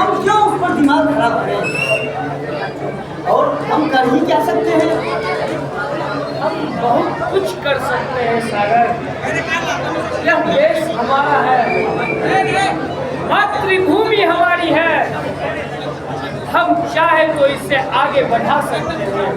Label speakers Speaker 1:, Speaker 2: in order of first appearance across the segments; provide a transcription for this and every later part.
Speaker 1: हम क्यों उस पर दिमाग खराब करें? और हम कर ही क्या सकते हैं?
Speaker 2: हम बहुत कुछ कर सकते हैं सागर। यह देश हमारा है, मातृभूमि हमारी है। हम चाहे तो इसे आगे बढ़ा सकते हैं।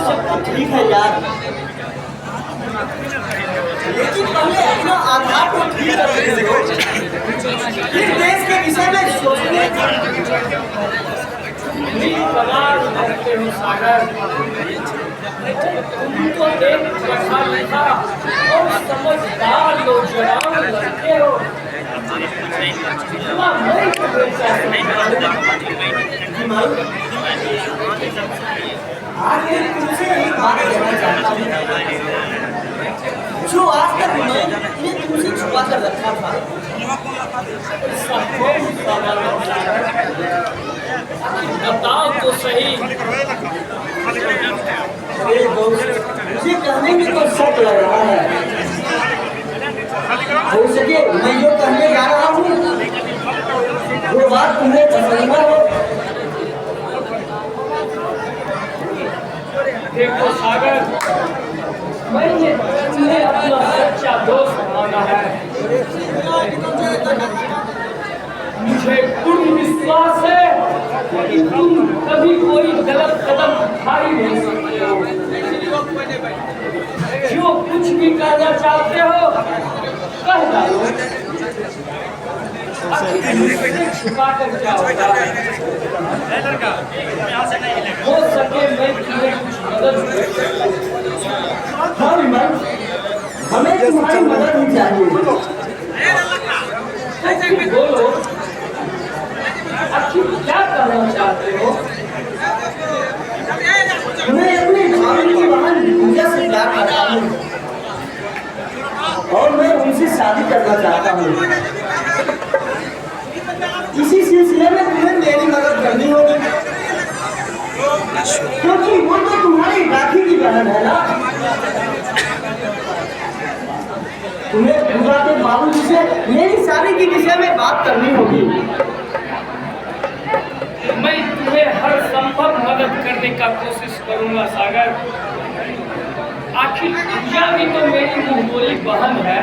Speaker 1: सब तो ठीक है यार, लेकिन पहले अपना आधार को ठीक कर इस देश के विषय में सोचने
Speaker 2: करते हो सागर। तुमको एक पढ़ा लिखा और समझदार नौजवान लगते हो।
Speaker 1: आगे तुमसे एक बात कहना चाहता हूँ, जो आज तक मैंने तुमसे छुपा कर रखा था।
Speaker 2: बताओ तो सही।
Speaker 1: अरे दोस्त, मुझे कहने में तो शक लग रहा है। हो सके मैं जो कहने जा रहा हूँ वो बात तुम्हें पसंद हो।
Speaker 2: देखो सागर, मैंने तुम्हें अपना सच्चा दोस्त माना है। मुझे पूर्ण विश्वास है कि तुम कभी कोई गलत कदम उठा ही नहीं सकते हो। जो कुछ भी करना चाहते हो कह डालो। छुपा कर क्या होगा? हो सके मैं तुम्हें कुछ मदद
Speaker 1: हाँ विमल, हमें तुम्हारी मदद ही चाहिए।
Speaker 2: बोलो, आखिर क्या करना चाहते हो?
Speaker 1: मैं अपनी भाभी की बहन पूजा से प्यार करता हूँ और मैं उनसे शादी करना चाहता हूँ। इसी सिलसिले में तुम्हें मेरी मदद करनी होगी, क्योंकि वो तो तुम्हारी राखी की बहन है ना। तुम्हें पूजा के बाबूजी से मेरी शादी के विषय में बात करनी होगी।
Speaker 2: मैं तुम्हें हर संभव मदद करने का कोशिश करूंगा सागर। आखिर पूजा भी तो मेरी मुंहबोली बहन है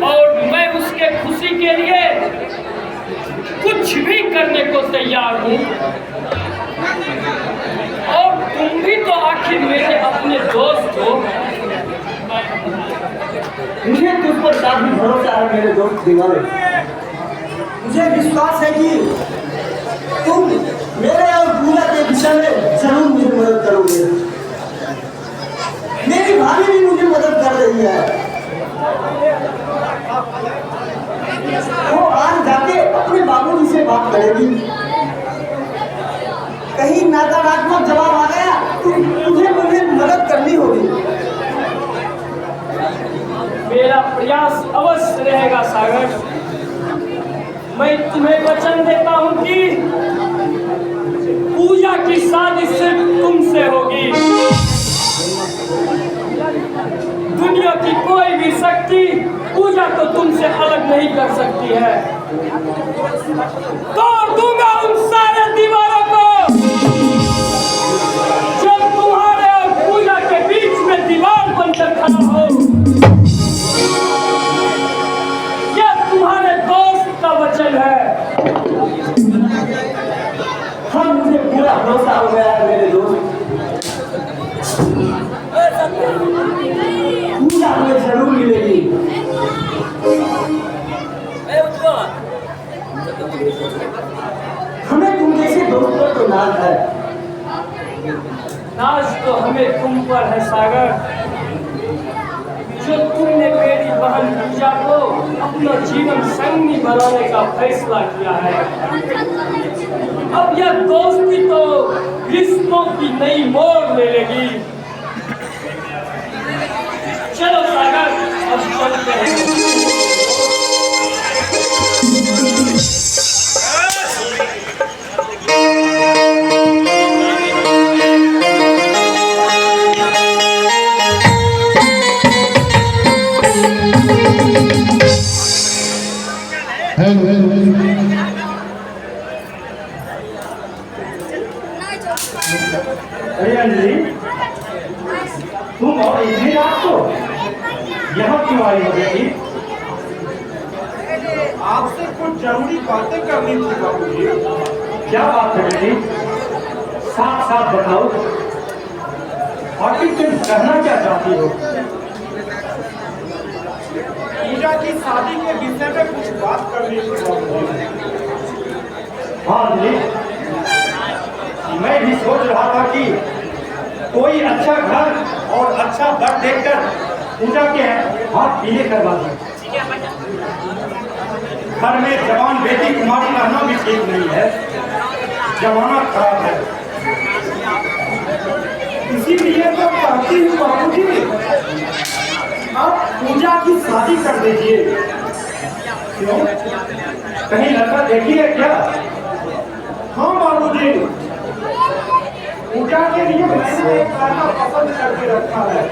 Speaker 2: और मैं उसके खुशी के लिए कुछ भी करने को तैयार हूँ। और तुम भी तो आखिर मेरे अपने दोस्त हो।
Speaker 1: मुझे तुझ पर काफी भरोसा है मेरे दोस्त दीवाने। मुझे विश्वास है कि तुम मेरे और पूजा के विषय में जरूर मुझे मदद करोगे। मेरी भाभी भी मुझे मदद कर रही है। वो आज जाके अपने बाबूजी से बात करेगी। कहीं नकारात्मक जवाब आ गया तो तुझे मुझे मदद करनी होगी।
Speaker 2: मेरा प्रयास अवश्य रहेगा सागर। मैं तुम्हें वचन देता हूँ कि पूजा की शादी सिर्फ तुमसे होगी। दुनिया की कोई भी शक्ति पूजा को तुमसे अलग नहीं कर सकती है। तोड़ दूंगा उन सारे दीवारों को जो तुम्हारे और पूजा के बीच में दीवार बनकर खड़ा हो। यह तुम्हारे दोस्त का वचन है।
Speaker 1: हाँ, मुझे पूरा भरोसा हो गया है मेरे दोस्त। पूजा हमें जरूर मिलेगी। हमें तुम जैसे दोस्त पर तो नाज है।
Speaker 2: नाज तो हमें तुम पर है सागर, जो तुमने मेरी बहन पूजा को अपना जीवन संगी बनाने का फैसला किया है। अब यह दोस्ती तो रिश्तों की नई मोड़ ले लेगी। चलो सागर, अब चलते हैं।
Speaker 3: अरे अंजलि, तुम और इतनी रात को यहाँ क्यों आई हो बेटी?
Speaker 4: आपसे कुछ जरूरी बातें करनी थी बाबूजी।
Speaker 3: क्या बात है बेटी? साफ साफ बताओ, आखिर तुम कहना क्या चाहती हो?
Speaker 4: पूजा की शादी के विषय में कुछ बात करनी थी बाबूजी।
Speaker 3: हाँ अंजलि, मैं भी सोच रहा था कि कोई अच्छा घर और अच्छा वर देखकर पूजा के हाथ पीले करवा दें। घर में जवान बेटी कुमारी रहना भी ठीक नहीं है, जमाना खराब है।
Speaker 4: इसीलिए तो कहती हूँ बाबूजी, आप पूजा की शादी कर दीजिए।
Speaker 3: क्यों? कहीं लड़का देखी है क्या?
Speaker 4: हाँ बाबूजी, पूजा के लिए मैंने एक लड़का पसंद करके रखा है।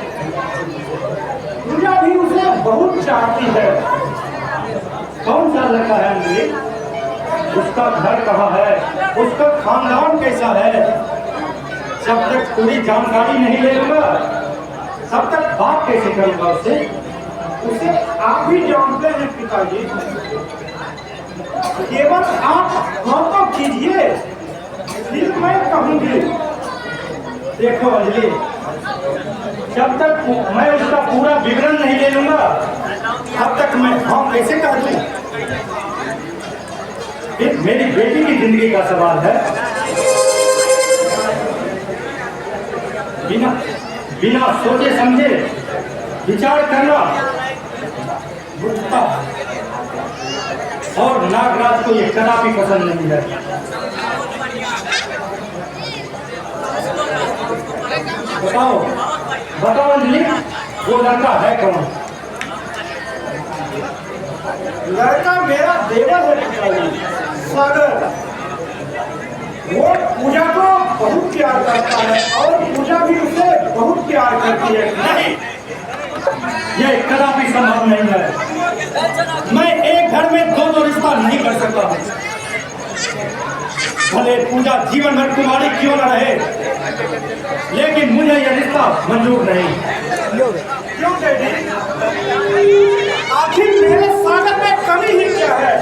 Speaker 4: पूजा भी उसे बहुत चाहती है।
Speaker 3: कौन सा लड़का है अंजलि? उसका घर कहाँ है? उसका खानदान कैसा है? जब तक पूरी जानकारी नहीं ले लूंगा तब तक बात कैसे करूंगा उससे?
Speaker 4: उसे आप भी जानते हैं पिताजी। केवल आप हाँ तो कीजिए, फिर मैं कहूँगी।
Speaker 3: देखो अंजलि, जब तक मैं उसका पूरा विवरण नहीं ले लूंगा तब तक मैं हाँ कैसे कह दूं? ये मेरी बेटी की जिंदगी का सवाल है। बिना बिना सोचे समझे विचार करना बुद्धता और नागराज को ये कदापि पसंद नहीं है। बताओ बताओ अंजलि, वो लड़का है कौन?
Speaker 4: लड़का मेरा देवर है पिताजी, सागर। वो पूजा को बहुत प्यार करता है और पूजा भी उसे बहुत प्यार करती है।
Speaker 3: नहीं, ये कदापि संभव नहीं है। मैं एक घर में दो रिश्ता नहीं कर सकता। भले पूजा जीवन भर कुमारी क्यों न रहे, लेकिन मुझे यह रिश्ता मंजूर नहीं।
Speaker 4: क्यों डैडी? आखिर मेरे सागर में कमी ही क्या है?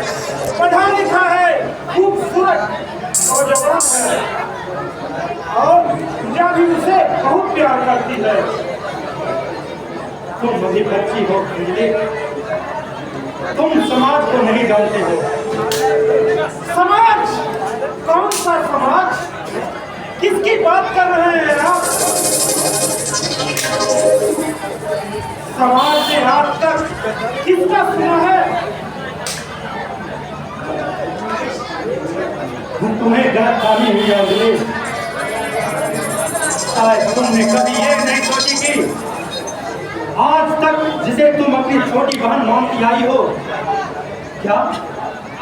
Speaker 4: पढ़ा लिखा है, खूबसूरत और जवान है, और पूजा भी उसे बहुत प्यार करती है।
Speaker 3: तुम अभी बच्ची हो अंजलि, तुम समाज को नहीं जानते हो।
Speaker 4: समाज? कौन सा समाज? किसकी बात कर रहे हैं आप? समाज ने आज तक किसका सुना है?
Speaker 3: तुम्हें गलतफहमी हुई है अंजलि। शायद तुमने कभी ये नहीं सोची कि आज तक जिसे तुम अपनी छोटी बहन मानती आई हो, क्या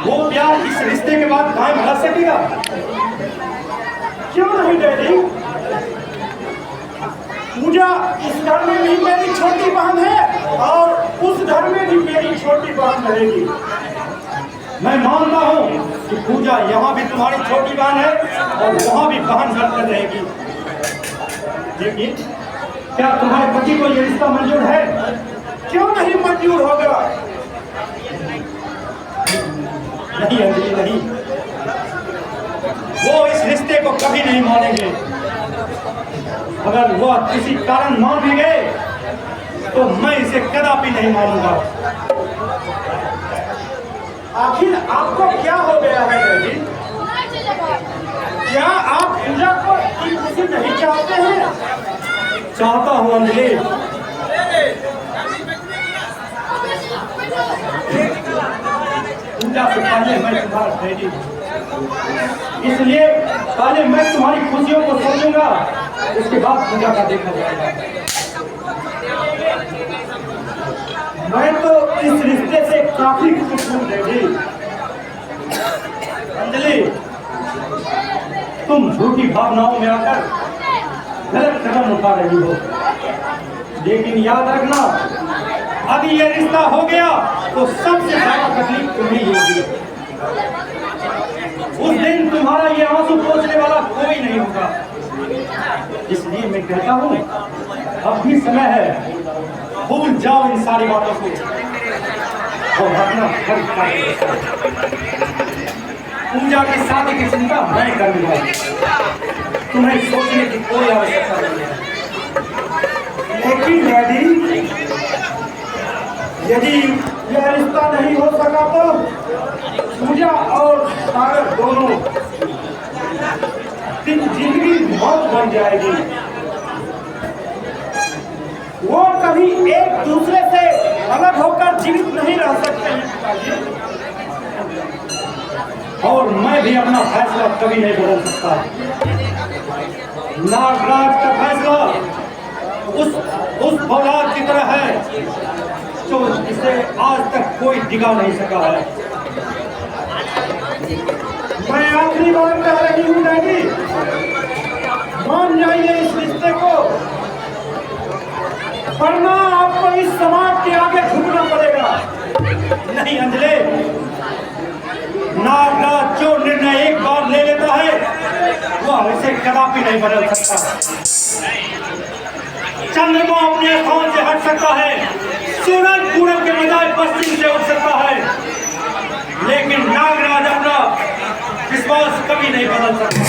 Speaker 3: वो प्यार इस रिश्ते के बाद कायम रह सकेगा?
Speaker 4: क्यों नहीं डैडी? पूजा इस घर में भी मेरी छोटी बहन है और उस घर में भी मेरी छोटी बहन रहेगी।
Speaker 3: मैं मानता हूँ कि पूजा यहाँ भी तुम्हारी छोटी बहन है और वहाँ भी बहन बनकर रहेगी, लेकिन क्या तुम्हारे पति को यह रिश्ता मंजूर है?
Speaker 4: क्यों नहीं मंजूर होगा?
Speaker 3: नहीं अंजलि, नहीं, वो इस रिश्ते को कभी नहीं मानेंगे। अगर वह किसी कारण मान भी गए तो मैं इसे कदापि नहीं मानूंगा।
Speaker 4: आखिर आपको क्या हो गया है डैडी? क्या आप पूजा को इतनी खुशी नहीं चाहते हैं?
Speaker 3: चाहता हूँ अंजलि, पूजा से पहले मैं तुम्हारा डैडी हूँ, इसलिए पहले मैं तुम्हारी खुशियों को समझूंगा, उसके बाद पूजा का देखा जाएगा।
Speaker 4: मैं तो इस रिश्ते से काफी खुश हूँ डैडी।
Speaker 3: अंजलि, तुम झूठी भावनाओं में आकर गलत कदम उठा रही हो, लेकिन याद रखना, अभी यह रिश्ता हो गया तो सबसे ज्यादा तकलीफ तुम्हें ही होगी। उस दिन तुम्हारा ये आंसू पोंछने वाला कोई नहीं होगा। इसलिए मैं कहता हूँ अब भी समय है, भूल जाओ इन सारी बातों को और अपना घर पूजा की शादी की चिंता मैं करूंगा। तुम्हें सोचने की कोई आवश्यकता नहीं है।
Speaker 4: लेकिन डैडी, यदि यह रिश्ता नहीं हो सका तो पूजा और सागर दोनों की जिंदगी मौत बन जाएगी। वो कभी एक दूसरे से अलग होकर जीवित नहीं रह सकते हैं पिताजी।
Speaker 3: और मैं भी अपना फैसला कभी नहीं बदल सकता। नागराज का फैसला उस फौलाद की तरह है जो इसे आज तक कोई डिगा नहीं सका है।
Speaker 4: मैं आखिरी बार कह रही हूँ डैडी, मान जाइए इस रिश्ते को, वरना आपको इस समाज के आगे झुकना पड़ेगा।
Speaker 3: नहीं अंजलि, नागराज जो निर्णय एक बार ले लेता है वह इसे कदापि नहीं बदल सकता। चंद्रमा अपने स्थान से हट सकता है, सूरज पूरब के बजाय पश्चिम से उठ सकता है, लेकिन नागराज अपना विश्वास कभी नहीं बदल सकता।